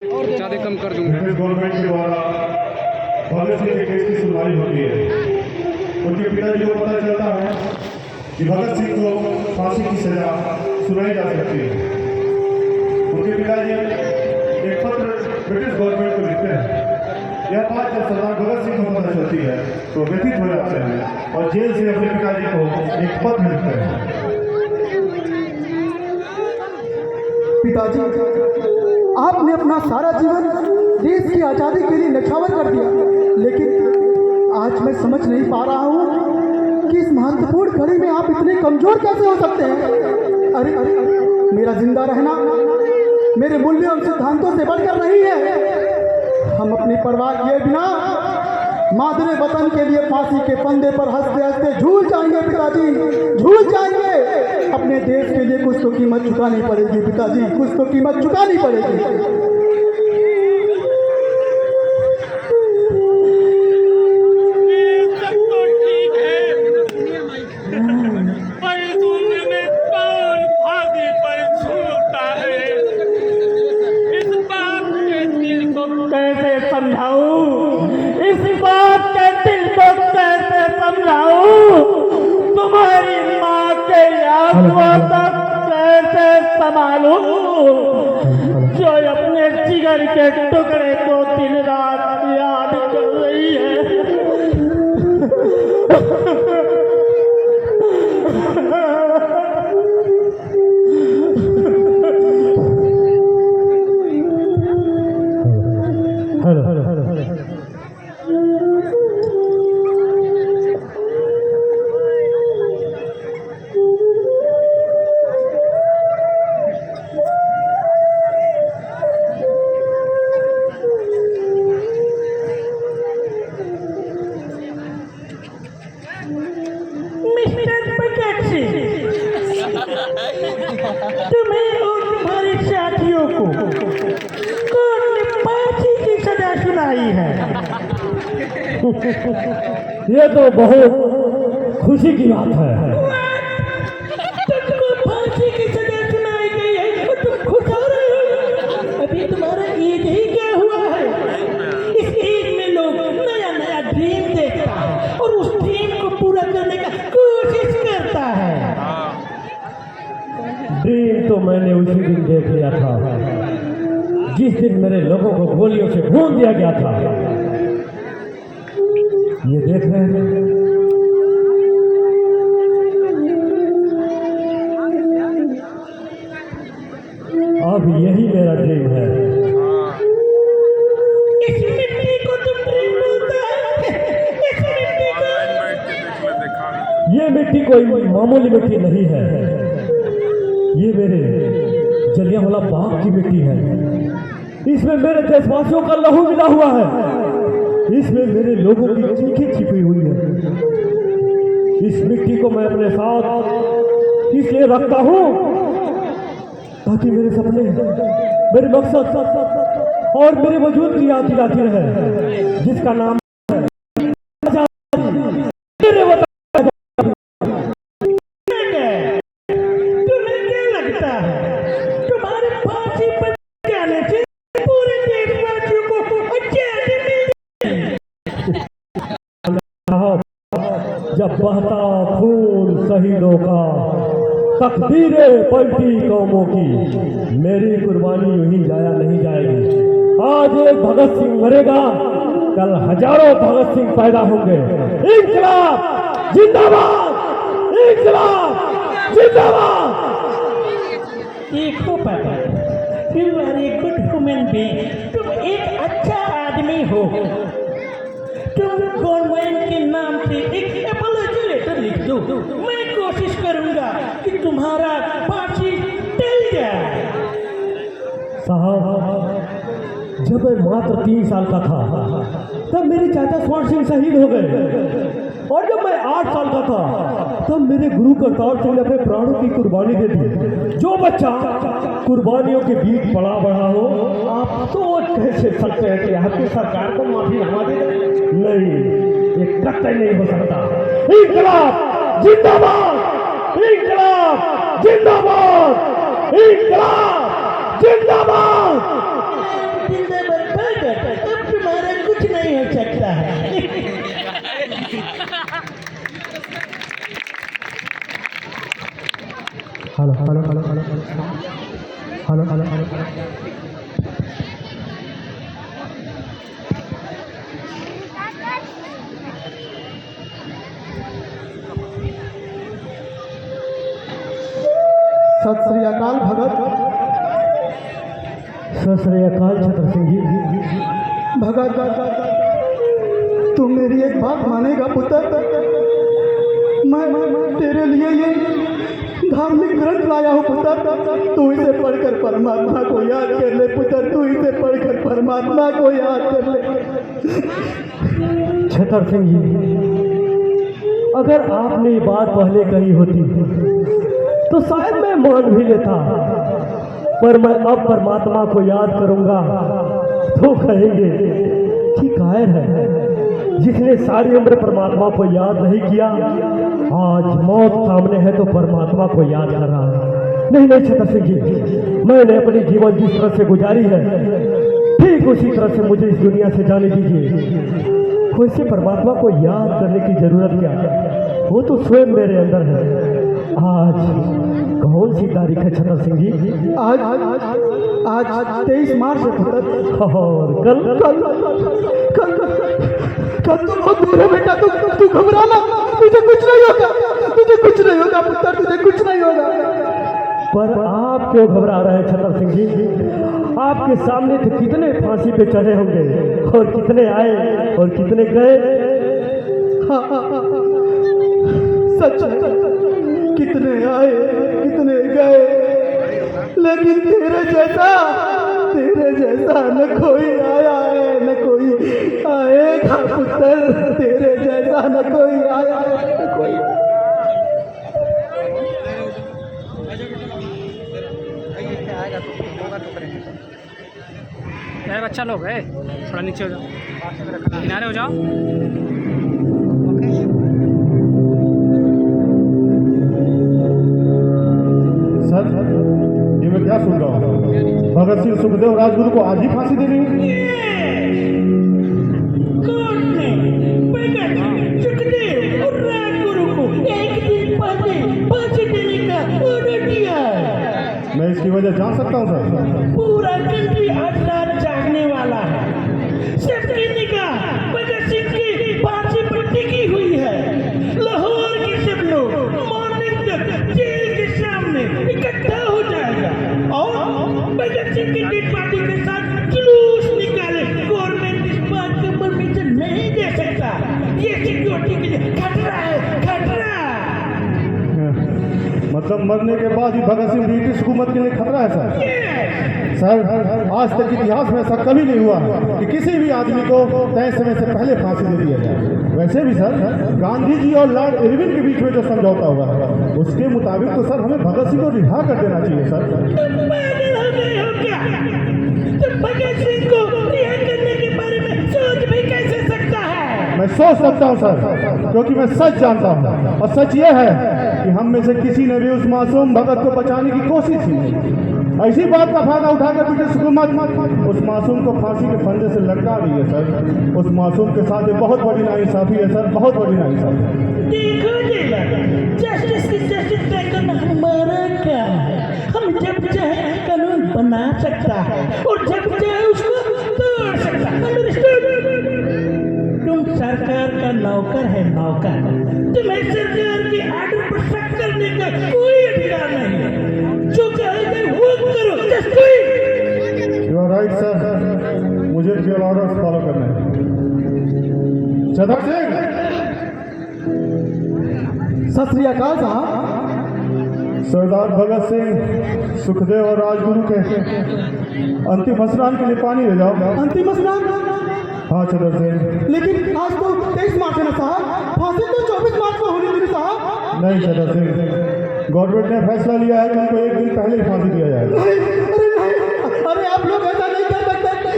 ज़्यादा कम कर दूंगा। गवर्नमेंट के द्वारा भगत सिंह के केस की सुनवाई होती है। उनके पिताजी को पता चलता है कि भगत सिंह को फांसी की सजा सुनाई जा सकती है। उनके पिताजी एक पत्र ब्रिटिश गवर्नमेंट को लिखते हैं। यह बात जब सरदार भगत सिंह को पता चलती है तो व्यथित हो जाते हैं और जेल से अपने पिताजी को एक पत्र लिखते हैं। पिताजी, आपने अपना सारा जीवन देश की आज़ादी के लिए न्यौछावर कर दिया, लेकिन आज मैं समझ नहीं पा रहा हूँ कि इस महत्वपूर्ण घड़ी में आप इतने कमजोर कैसे हो सकते हैं। अरे अरे अरे, मेरा जिंदा रहना मेरे मूल्य और सिद्धांतों से बढ़कर नहीं है। हम अपनी परवाह किए बिना मादरे वतन के लिए फांसी के फंदे पर हंसते हंसते झूल जाएंगे पिताजी, झूल जाएंगे। अपने देश के लिए कुछ तो कीमत चुकानी पड़ेगी पिताजी, कुछ तो कीमत चुकानी पड़ेगी। तुम्हारी माँ के यादों तक कैसे संभालूं, जो अपने जिगर के टुकड़े को दिन रात याद कर रही है। तुम्हें और तुम्हारे साथियों को कोर्ट ने फांसी की सजा सुनाई है। ये तो बहुत खुशी की बात है। तुमको फांसी की सजा सुनाई गई है और तुम खुश हो रहे हो। अभी तुम्हारा एज ही क्या हुआ है। इस एज में लोग नया नया ड्रीम देखता है और उस ड्रीम को पूरा करने का कोशिश करता है। ड्रीम तो मैंने उसी दिन देख लिया था जिस दिन मेरे लोगों को गोलियों से भून दिया गया था। ये देख रहे हैं, अब यही मेरा ड्रीम है। इस मिट्टी को तुम ड्रीम बोलते हो? इस मिट्टी को ये मिट्टी कोई मामूली मिट्टी नहीं है। ये मेरे जलियांवाला बाग की मिट्टी है। इसमें मेरे देशवासियों का लहू मिला हुआ है। इसमें मेरे लोगों की चीखें छिपी हुई है। इस मिट्टी को मैं अपने साथ इसलिए रखता हूँ ताकि मेरे सपने, मेरे मकसद और मेरे वजूद की याद दिलाती रहे, जिसका नाम जब बहता खून शहीदों का, तकदीरें पलटी कौमों की, मेरी कुर्बानी यूं ही जाया नहीं जाएगी। आज एक भगत सिंह मरेगा, कल हजारों भगत सिंह पैदा होंगे। इंकलाब जिंदाबाद, इंकलाब जिंदाबाद। देखो पापा, तुम are a good human being, तुम एक अच्छा आदमी हो। तुम गवर्नमेंट के नाम से एक अपॉलॉजी लेटर लिख दो। मैं कोशिश करूंगा कि तुम्हारा फांसी टल जाए। साहब, जब मैं मात्र 3 साल का था तब मेरे चाचा स्वर्ण सिंह शहीद हो गए, और जब मैं 8 साल का था तब मेरे गुरु करतार सिंह ने अपने प्राणों की कुर्बानी दे दी। जो बच्चा कुर्बानियों के बीच बड़ा बढ़ा हो, आप सोच कैसे सकते हैं कि आपकी सरकार को माफीनामा दे दे? नहीं, ये कतई नहीं हो सकता। इंकलाब जिंदाबाद, इंकलाब जिंदाबाद, इंकलाब जिंदाबाद। जिंदाबाद भगत, अब तुम्हारा कुछ नहीं हो सकता है। Hello hello hello hello hello hello hello सत श्री अकाल भगत। सत श्री अकाल छतर सिंह जी। भगत तू मेरी एक बात मानेगा पुत्र? मैं तेरे लिए ये धार्मिक ग्रंथ लाया हूँ पुत्र। तू इसे पढ़कर परमात्मा को याद कर ले पुत्र। तू इसे पढ़कर परमात्मा को याद कर ले। छतर सिंह जी, अगर आपने ये बात पहले कही होती तो शायद मैं मान भी लेता, पर मैं अब परमात्मा को याद करूंगा तो कहेंगे कि कायर है जिसने सारी उम्र परमात्मा को याद नहीं किया, आज मौत सामने है तो परमात्मा को याद कर रहा है। नहीं नहीं छतर सिंह जी, मैंने अपनी जीवन जिस तरह से गुजारी है ठीक उसी तरह से मुझे इस दुनिया से जाने दीजिए। वैसे परमात्मा को याद करने की जरूरत क्या है, वो तो स्वयं मेरे अंदर है। आज कौन सी तारीख है छतर सिंह जी? आज आज आज 23 मार्च है पुत्र। और कल कल कल कल तो बहुत दूर है बेटा। तू घबराना, तुझे कुछ नहीं होगा। तुझे कुछ नहीं होगा पुत्र, तुझे कुछ नहीं होगा। पर आप क्यों घबरा रहे हैं छतर सिंह जी? आपके सामने तो कितने फांसी पे चढ़े होंगे और कितने आए और कितने गए। हाँ, हाँ, हाँ, सच है, कितने आए कितने गए, लेकिन तेरे जैसा न कोई आया है न कोई आएगा पुत्र। तेरे जैसा न कोई आया है न कोई। यार अच्छा लोग है, थोड़ा नीचे हो जाओ, किनारे हो जाओ। सर ये मैं क्या सुन रहा हूँ? भगत सिंह सुखदेव राजगुरु को आज ही फांसी देनी है? कोर्ट ने भगत, सुखदेव और राजगुरु को एक दिन पहले फांसी देने का ऑर्डर दिया है। मैं इसकी वजह जान सकता हूँ सर? पूरा कंट्री आज रात जागने वाला है। सबकी निगाह भगत सिंह की फांसी पर टिकी हुई है। लाहौर के सब लोग मॉर्निंग तक जेल के सामने इकट्ठा हो जाएगा और भगत सिंह की डेड बॉडी के साथ जुलूस निकाले। गवर्नमेंट इस बात को परमिशन नहीं दे सकता। ये सिक्योरिटी के लिए खतरा है, खतरा। मतलब मरने के बाद ही भगत सिंह ब्रिटिश हुकूमत के लिए खतरा है सर? सर आज तक इतिहास में ऐसा कभी नहीं हुआ कि किसी भी आदमी को तय समय से पहले फांसी दे दिया जाए। वैसे भी सर गांधी जी और लॉर्ड इरविन के बीच में जो समझौता हुआ उसके मुताबिक तो सर हमें भगत सिंह को रिहा कर देना चाहिए सर। तुम पागल हो गए हो क्या? तुम भगत सिंह को रिहा करने के बारे में सोच भी कैसे सकता है? मैं सोच सकता हूँ सर, क्योंकि मैं सच जानता हूँ और सच ये है कि हम में से किसी ने भी उस मासूम भगत को बचाने की कोशिश की नहीं। ऐसी बात का फायदा उठाकर ब्रिटिश हुकूमत उस मासूम को फांसी के फंदे से लटका रही है सर। उस मासूम के साथ ये बहुत बड़ी नाइंसाफी है सर, बहुत बड़ी नाइंसाफी। देखो जस्टिस की जस्टिस तय करना हमारा काम है। हम जब चाहे कानून बना सकता है और जब चाहे उसको तोड़ सकता है। तुम सरकार का नौकर है, नौकर। तुम्हें सरकार के आर्डर पर शक करने का कोई अधिकार नहीं है। जो कहे वो करो। यू आर राइट सर, मुझे योर ऑर्डर्स फॉलो करने हैं। छतर सिंह। सत श्री अकाल साहब। सरदार भगत सिंह सुखदेव और राजगुरु के अंतिम स्नान के लिए पानी ले जाओ। अंतिम स्नान? हाँ छतर सिंह। लेकिन आज तो 23 मार्च है ना साहब। फांसी तो 24 मार्च को होनी थी साहब। नहीं छतर सिंह, गवर्नमेंट ने फैसला लिया है कि उनको एक दिन पहले ही फांसी दिया जाएगा। अरे आप लोग ऐसा नहीं कर सकते।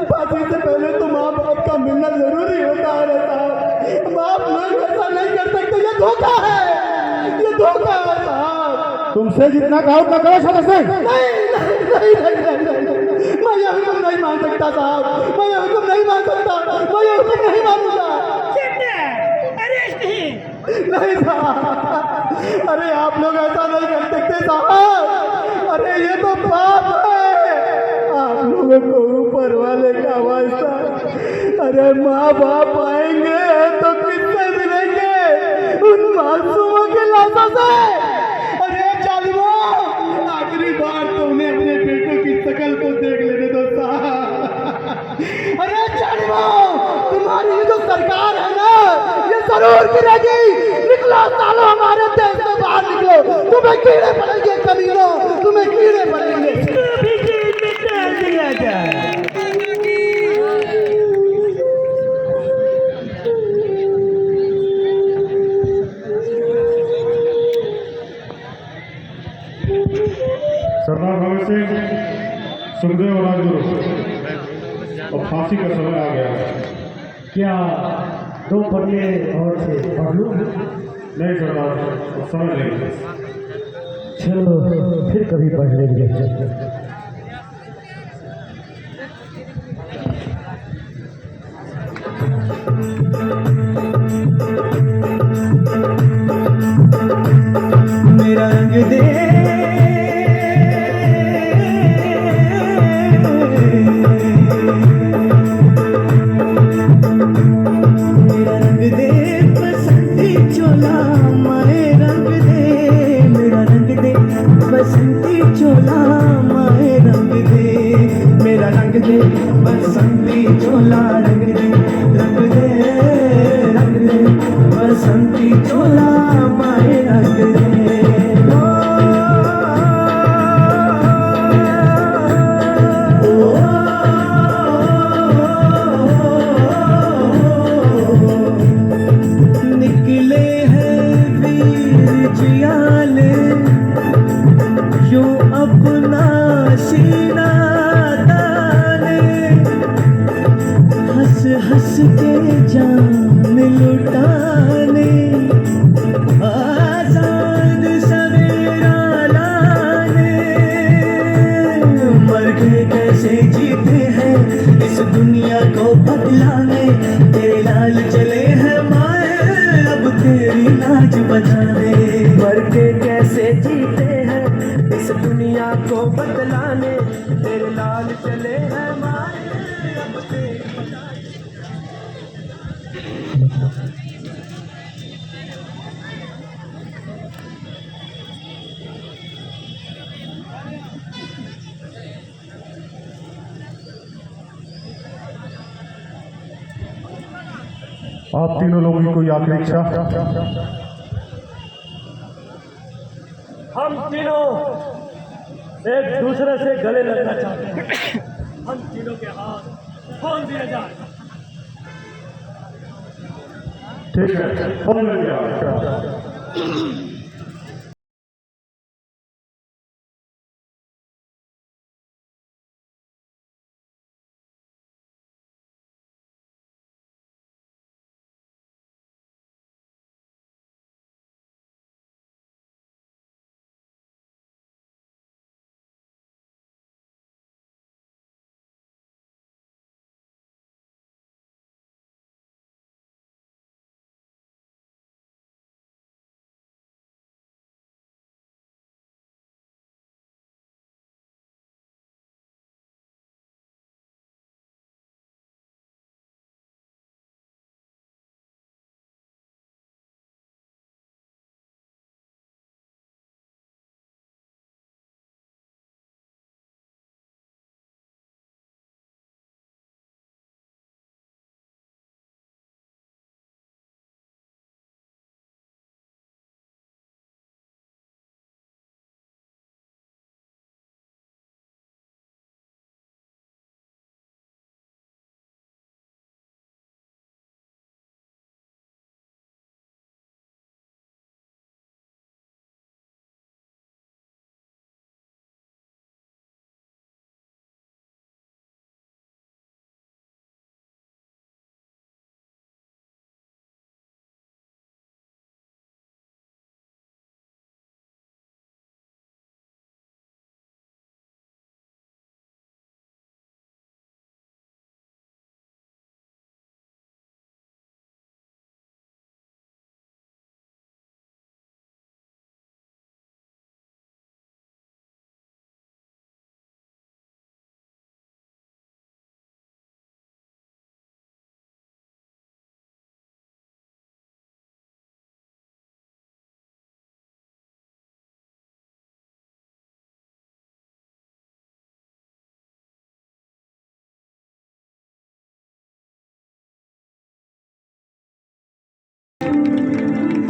फांसी से पहले तो माँ बाप का मिलना जरूरी होता है साहब। आप लोग ऐसा नहीं कर सकते। ये धोखा है, ये धोखा है साहब। तुमसे जितना कहा उतना करो छतर सिंह। नहीं नहीं नहीं नहीं नहीं, मैं ये हुक्म नहीं मान सकता साहब, मैं ये हुक्म नहीं मान सकता, मैं ये हुक्म नहीं मानूंगा। अरेस्ट ही नहीं साहब, अरे आप लोग ऐसा नहीं कर सकते साहब, अरे ये तो पाप है। आप लोगों को ऊपर वाले का वास्ता, अरे माँ बाप आएंगे तो किससे मिलेंगे? उन मासूमों के लाशों से। अरे जालिमों, आखिरी बार तो उन्हें अपने बेटों की शकल को देख लेने दो साहब। अरे जालिमों, तुम्हारी ये जो सरकार है ना, ये जरूर गिरेगी। निकलो सालो, हमारे देश से बाहर निकलो, तुम्हें कीड़े पड़ेंगे कमीनों, तुम्हें कीड़े पड़ेंगे। भी जेल में डाल दिया जाए। सरदार भगत सिंह, सुखदेव और राजगुरु, और फांसी का समय आ गया। क्या 2 पन्ने और से पढ़ लूँ? नहीं सरदार, समय नहीं। चलो फिर कभी पढ़ लेंगे। मेरा रंग दे, मेरा रंग दे बसंती चोला, माए रंग दे, मेरा रंग दे बसंती चोला, माए रंग दे, मेरा रंग दे बसंती चोला, रंग दे, रंग दे, रंग दे बसंती चोला, माए रंग दे। निकले हैं वीर जियाले, यूं अपना सीना ताने, हंस हंस के जान लुटाने, आजाद सवेरा लाने, मर के कैसे जीते हैं इस दुनिया को बदलाने, तेरे लाल चले हैं माए अब तेरी लाज बचाने, मर के कैसे जीते हैं इस दुनिया को बदलाने, तेरे लाल चले हैं माए अब तेरी लाज। आप तीनों लोगों की कोई आखिरी इच्छा? हम तीनों एक दूसरे से गले लगना चाहते हैं। हम तीनों के हाथ खोल दिया जाए। ठीक है, फोन ले लिया।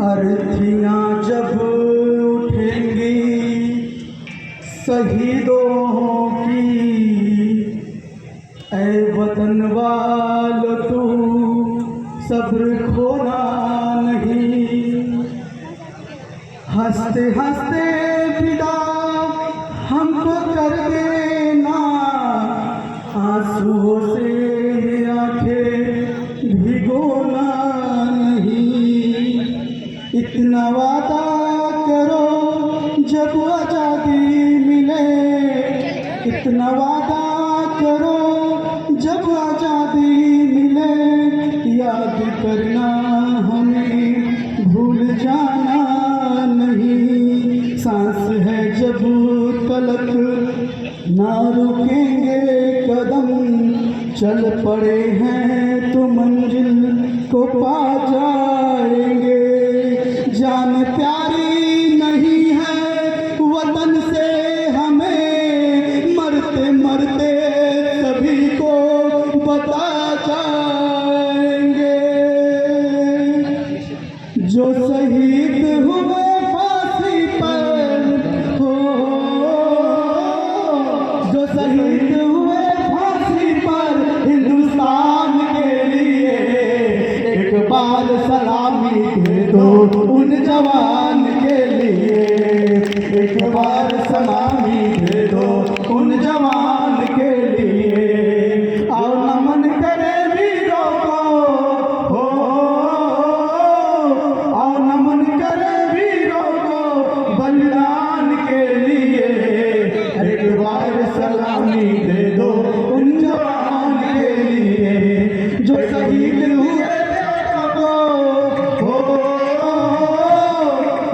अर्थियाँ जब उठेंगी शहीदों की, ऐ वतन वालों तू सब्र खोना नहीं। हंसते हंसते विदा हमको कर देना, आंसुओं से आंखें भिगोना नहीं। इतना वादा करो जब आज़ादी मिले, इतना वादा करो जब आज़ादी मिले। याद करना हमें भूल जाना नहीं। सांस है जब तलक ना रुकेंगे कदम, चल पड़े हैं तो मंजिल को पा जाएंगे। जान प्यारी नहीं है वतन से हमें, मरते मरते सभी को बता जाएंगे। जो शहीद हुए फांसी पर हो, जो शहीद हुए फांसी पर हिंदुस्तान के लिए, एक बार सलामी दे दो उन जवान के लिए। एक बार सलामी दे दो उन जवान के लिए। आओ नमन करे वीरों को, हो आओ नमन करे वीरों को बलिदान के लिए। एक बार सलामी दे दो उन जवान के लिए, जो शहीद हुए बेटों को, हो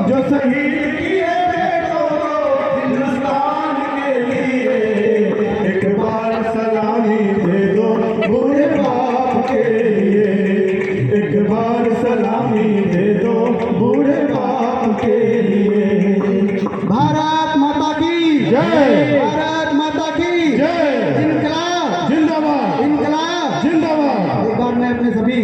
जो शहीद किए बेटों को हिंदुस्तान के लिए। एक बार सलामी दे दो बूढ़े बाप के लिए। एक बार सलामी दे दो बूढ़े बाप के लिए। भारत माता की जय, भारत माता की जय। इनकलाब जिंदाबाद, इनकलाब जिंदाबाद। एक बार मैं अपने सभी